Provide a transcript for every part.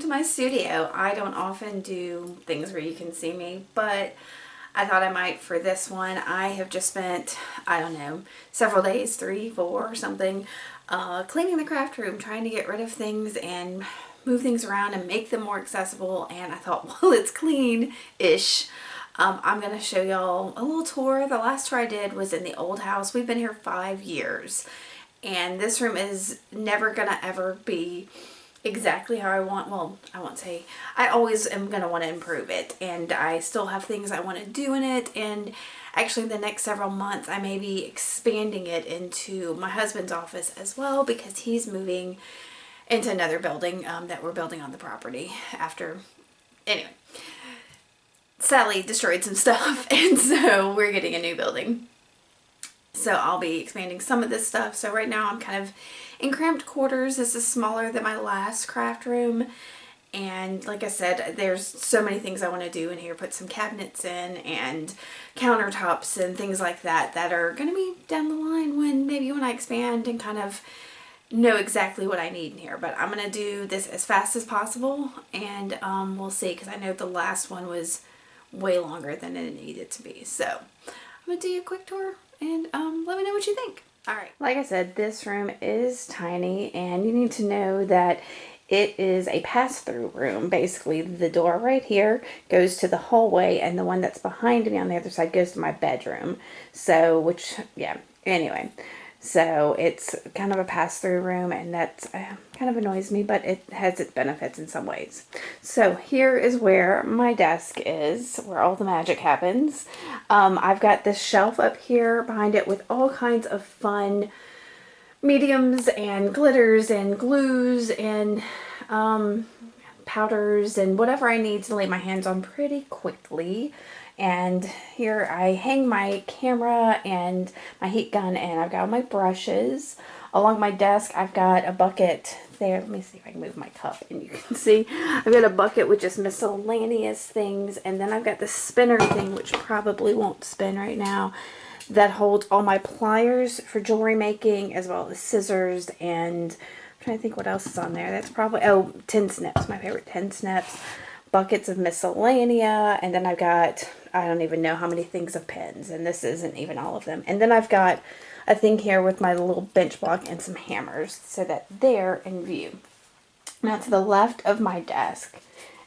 to my studio. I don't often do things where you can see me, but I thought I might for this one. I have just spent, I don't know, several days, 3, 4 or something, cleaning the craft room, trying to get rid of things and move things around and make them more accessible. And I thought, well, it's clean-ish. I'm going to show y'all a little tour. The last tour I did was in the old house. We've been here 5 years. And this room is never going to ever be exactly how I want. Well, I won't say, I always am going to want to improve it. And I still have things I want to do in it. And actually the next several months I may be expanding it into my husband's office as well, because he's moving into another building that we're building on the property after, anyway. Sally destroyed some stuff, and so we're getting a new building. So I'll be expanding some of this stuff. So right now I'm kind of in cramped quarters. This is smaller than my last craft room. And like I said, there's so many things I want to do in here. Put some cabinets in and countertops and things like that that are going to be down the line when I expand and kind of know exactly what I need in here. But I'm going to do this as fast as possible, and we'll see, because I know the last one was way longer than it needed to be. So I'm going to do you a quick tour and let me know what you think. Alright, like I said, this room is tiny, and you need to know that it is a pass-through room. Basically, the door right here goes to the hallway, and the one that's behind me on the other side goes to my bedroom. So, anyway. So it's kind of a pass-through room, and that's kind of annoys me, but it has its benefits in some ways. So here is where my desk is, where all the magic happens. I've got this shelf up here behind it with all kinds of fun mediums and glitters and glues and powders and whatever I need to lay my hands on pretty quickly. And here I hang my camera and my heat gun, and I've got all my brushes. Along my desk I've got a bucket there. Let me see if I can move my cup and you can see. I've got a bucket with just miscellaneous things, and then I've got this spinner thing, which probably won't spin right now, that holds all my pliers for jewelry making, as well as scissors, and I'm trying to think what else is on there. That's probably, oh, tin snips, my favorite tin snips. Buckets of miscellanea, and then I've got, I don't even know how many things of pens, and this isn't even all of them. And then I've got a thing here with my little bench block and some hammers, so that they're in view. Now to the left of my desk,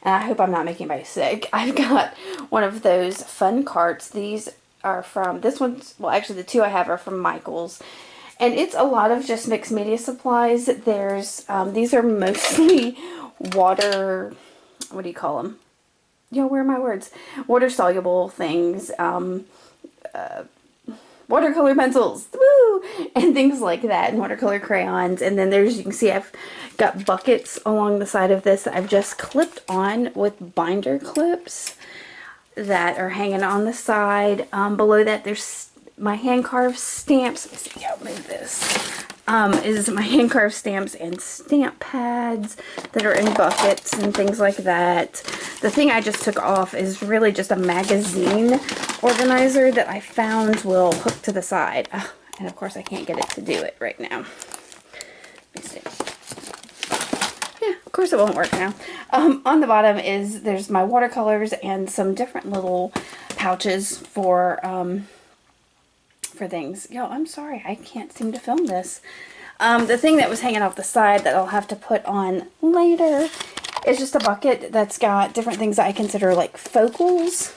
and I hope I'm not making anybody sick, I've got one of those fun carts. These are from, this one's, well actually the two I have are from Michael's. And it's a lot of just mixed media supplies. There's, these are mostly water, what do you call them? Yo, where are my words? Water soluble things, watercolor pencils, woo, and things like that, and watercolor crayons. And then there's, you can see I've got buckets along the side of this that I've just clipped on with binder clips that are hanging on the side. Below that there's my hand carved stamps. Let me see, I'll move this. Is my hand carved stamps and stamp pads that are in buckets and things like that. The thing I just took off is really just a magazine organizer that I found will hook to the side. And of course I can't get it to do it right now. Let me see. Yeah, of course it won't work now. On the bottom there's my watercolors and some different little pouches for things. Yo, I'm sorry, I can't seem to film this. The thing that was hanging off the side that I'll have to put on later is just a bucket that's got different things that I consider like focals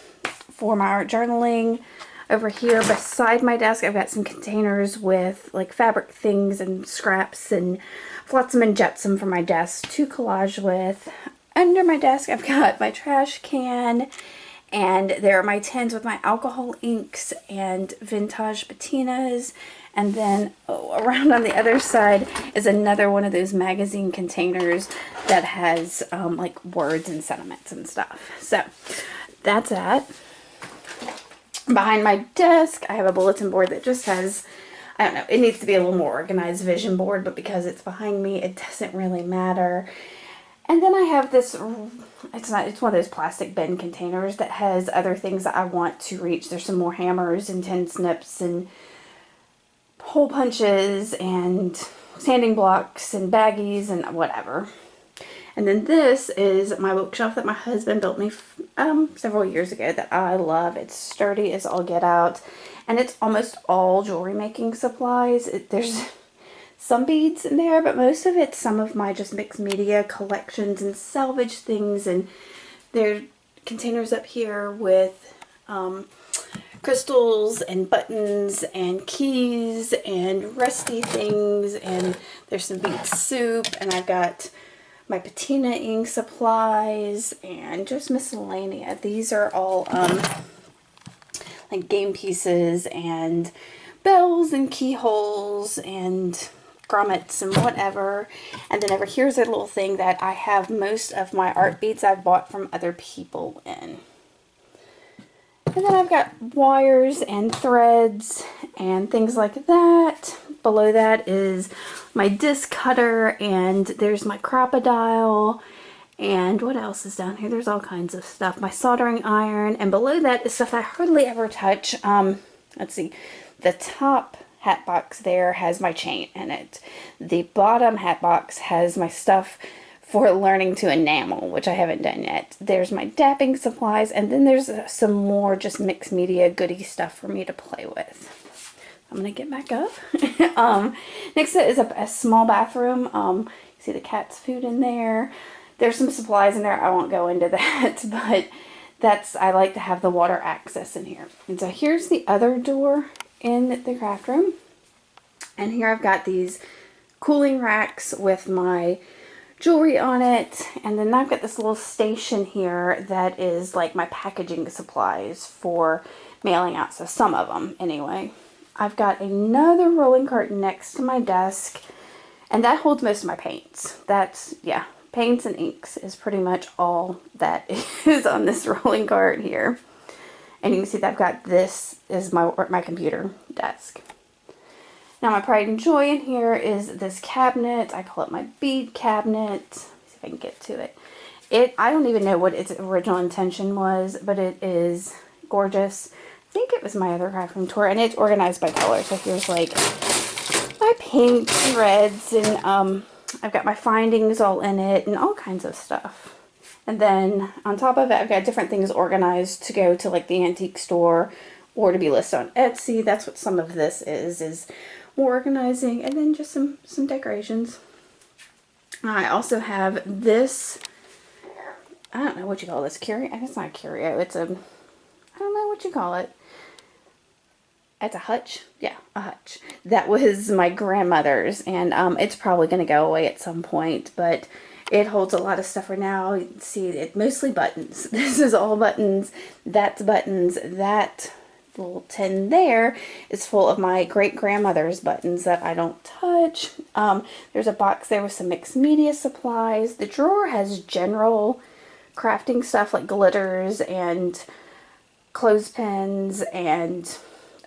for my art journaling. Over here beside my desk I've got some containers with like fabric things and scraps and flotsam and jetsam for my desk to collage with. Under my desk I've got my trash can, and there are my tins with my alcohol inks and vintage patinas. And then around on the other side is another one of those magazine containers that has like words and sentiments and stuff. So that's that. Behind my desk I have a bulletin board that just has, I don't know, it needs to be a little more organized vision board, but because it's behind me it doesn't really matter. And then I have this, it's one of those plastic bin containers that has other things that I want to reach. There's some more hammers and tin snips and hole punches and sanding blocks and baggies and whatever. And then this is my bookshelf that my husband built me several years ago that I love. It's sturdy as all get out. And it's almost all jewelry making supplies. There's some beads in there, but most of it's some of my just mixed media collections and salvage things. And there are containers up here with crystals and buttons and keys and rusty things, and there's some bead soup, and I've got my patina ink supplies and just miscellanea. These are all like game pieces and bells and keyholes and grommets and whatever. And then over here's a little thing that I have most of my art beads I've bought from other people in. And then I've got wires and threads and things like that. Below that is my disc cutter, and there's my crocodile. And what else is down here? There's all kinds of stuff. My soldering iron. And below that is stuff I hardly ever touch. Let's see. The top hat box there has my chain in it. The bottom hat box has my stuff for learning to enamel, which I haven't done yet. There's my dapping supplies, and then there's some more just mixed media goodie stuff for me to play with. I'm gonna get back up. Next is a small bathroom. You see the cat's food in there. There's some supplies in there. I won't go into that, but I like to have the water access in here. And so here's the other door in the craft room. And here I've got these cooling racks with my jewelry on it, and then I've got this little station here that is like my packaging supplies for mailing out, so some of them anyway. I've got another rolling cart next to my desk, and that holds most of my paints. Yeah, paints and inks is pretty much all that is on this rolling cart here. And you can see that I've got this is my computer desk. Now my pride and joy in here is this cabinet. I call it my bead cabinet. Let me see if I can get to it. I don't even know what its original intention was, but it is gorgeous. I think it was my other craft room tour, and it's organized by color. So here's like my pink threads, and I've got my findings all in it and all kinds of stuff. And then on top of it, I've got different things organized to go to like the antique store or to be listed on Etsy. That's what some of this is more organizing, and then just some decorations. I also have this, I don't know what you call this, curio? It's not a curio, it's a, I don't know what you call it. It's a hutch? Yeah, a hutch. That was my grandmother's, and it's probably going to go away at some point, but it holds a lot of stuff for now. You can see it, mostly buttons. This is all buttons. That's buttons. That little tin there is full of my great-grandmother's buttons that I don't touch. There's a box there with some mixed media supplies. The drawer has general crafting stuff like glitters and clothespins and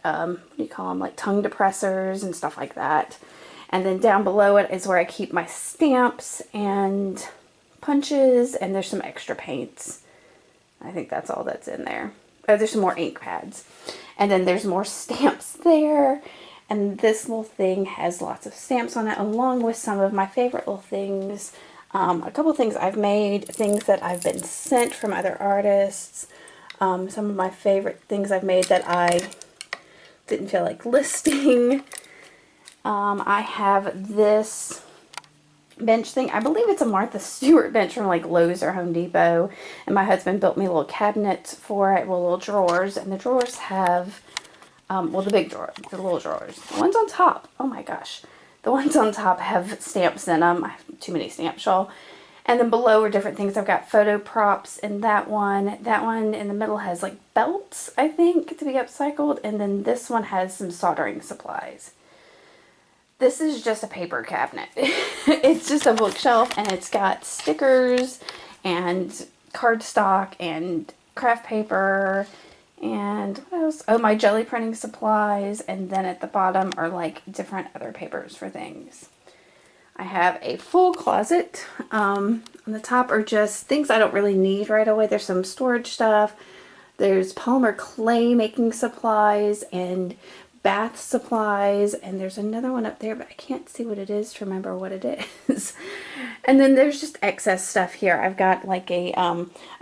what do you call them, like tongue depressors and stuff like that. And then down below it is where I keep my stamps and punches, and there's some extra paints. I think that's all that's in there. Oh, there's some more ink pads. And then there's more stamps there. And this little thing has lots of stamps on it, along with some of my favorite little things. A couple things I've made, things that I've been sent from other artists. Some of my favorite things I've made that I didn't feel like listing. I have this bench thing. I believe it's a Martha Stewart bench from like Lowe's or Home Depot, and my husband built me little cabinets for it with little drawers, and the drawers have well, the big drawer, the little drawers, the ones on top, oh my gosh, the ones on top have stamps in them. I have too many stamps, y'all. And then below are different things. I've got photo props in that one in the middle has like belts, I think, to be upcycled, and then this one has some soldering supplies. This is just a paper cabinet. It's just a bookshelf, and it's got stickers and cardstock and craft paper and what else? Oh, my jelly printing supplies, and then at the bottom are like different other papers for things. I have a full closet. On the top are just things I don't really need right away. There's some storage stuff. There's polymer clay making supplies and bath supplies, and there's another one up there, but I can't see what it is to remember what it is. And then there's just excess stuff here. I've got like a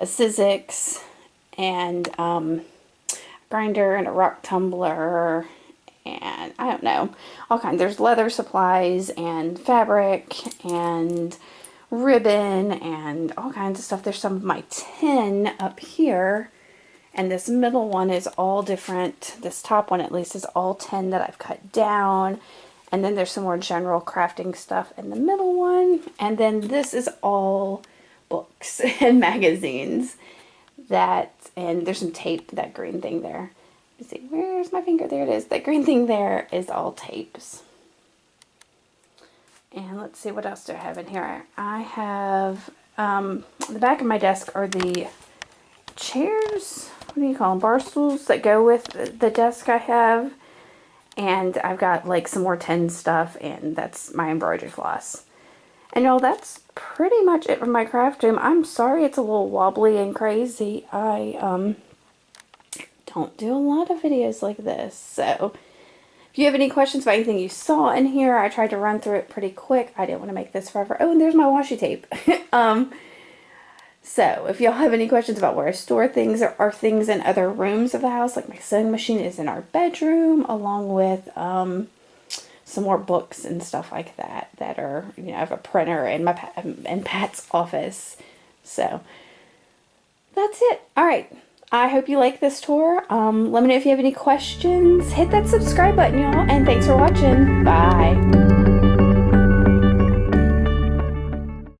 Sizzix and grinder and a rock tumbler and I don't know, all kinds. There's leather supplies and fabric and ribbon and all kinds of stuff. There's some of my tin up here, and this middle one is all different. This top one at least is all tin that I've cut down. And then there's some more general crafting stuff in the middle one. And then this is all books and magazines. And there's some tape, that green thing there. Let's see, where's my finger? There it is. That green thing there is all tapes. And let's see, what else do I have in here? I have, the back of my desk are the chairs, what do you call them, bar stools that go with the desk I have. And I've got like some more tin stuff, and that's my embroidery floss. And y'all, that's pretty much it for my craft room. I'm sorry it's a little wobbly and crazy. I don't do a lot of videos like this. So if you have any questions about anything you saw in here, I tried to run through it pretty quick. I didn't want to make this forever. Oh, and there's my washi tape. So if y'all have any questions about where I store things, there are things in other rooms of the house. Like my sewing machine is in our bedroom, along with some more books and stuff like that are, you know, I have a printer in in Pat's office. So that's it. All right. I hope you like this tour. Let me know if you have any questions. Hit that subscribe button, y'all. And thanks for watching. Bye.